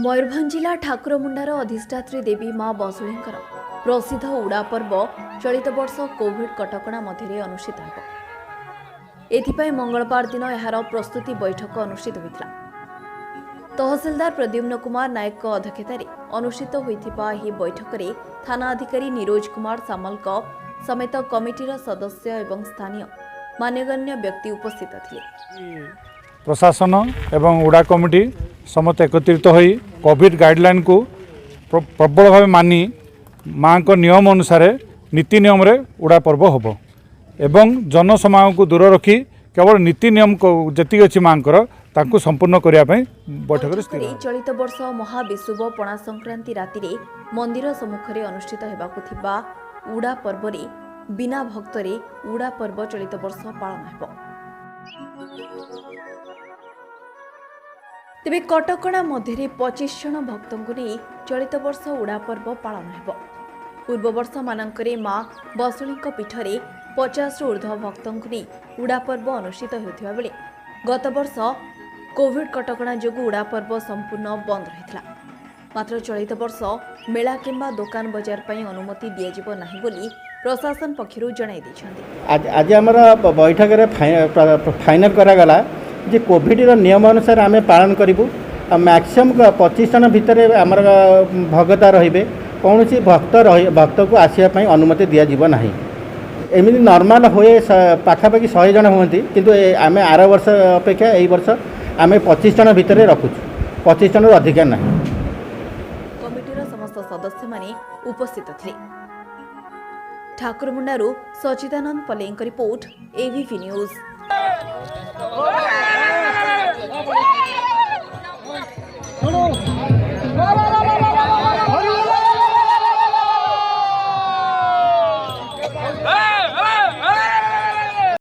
मयूरभंज जिला ठाकुरमुंडार अधिष्ठात्री देवी मां बसुळींकर प्रसिद्ध उड़ा पर्व चलित वर्ष कोविड कटकणा मध्य अनुष्ठित हो। एथिपाई मंगलवार दिन यार प्रस्तुति बैठक अनुष्ठित होता। तहसिलदार प्रद्युम्न कुमार नायक अध्यक्षतार अनुष्ठित होता बैठक में थाना अधिकारी निरोज कुमार सामल समेत कमिटीर सदस्य एवं स्थानीय मान्यगण्य व्यक्ति उपस्थित थे। प्रशासन एवं उड़ा कमिटी समस्त एकत्रित होई कोविड गाइडलाइन को प्रबल भाव मानी माँ को नियम अनुसार नीति नियम रे उड़ा पर्व होबो एवं जनसमागम को दूर रखी केवल नीति नियम को जति अछि मांकर ताकू संपूर्ण करिया पई बैठक रे स्थिर। चलित वर्ष महाविषुव पणा संक्रांति राति रे मंदिर सम्मुख रे अनुष्ठित हेबाकु थिबा उड़ा पर्व रे बिना भक्त रे उड़ा पर्व चलित वर्ष पालन हेबो। तेबे कटकणा मध्य 25 जन भक्तों नहीं चलित वर्ष उड़ा पर्व पालन हो। पूर्व वर्ष मानकरे मां बसुली पीठरे 50 ऊर्ध्व भक्तों नहीं उड़ा पर्व अनुष्ठित होता बेले गत वर्ष कोविड कटकणा जोगु उड़ा पर्व संपूर्ण बंद रही। मात्र चलित वर्ष मेला किंबा दुकान बजार पर अनुमति दिज्व नहीं बोली प्रशासन पक्षर जणाई दैछन्ति। आज आमर बैठक रे फाइनल करागला जे कोविड नियम अनुसार आम पालन करूँ। मैक्सिमम 25 जन भितर आमर भगता रे कौन भक्त को आसवाई अनुमति दिज्व ना। एमती नॉर्मल हुए पाखापाखि 100 जन होती किंतु आम आर वर्ष अपेक्षा यही वर्ष आम 25 जन भितर रखुँ। 25 जन अधिक ना। कमिटीर समस्त सदस्य माने उपस्थित थे। ठाकुरमुंडारू Sachidananda Palenk report ABP news.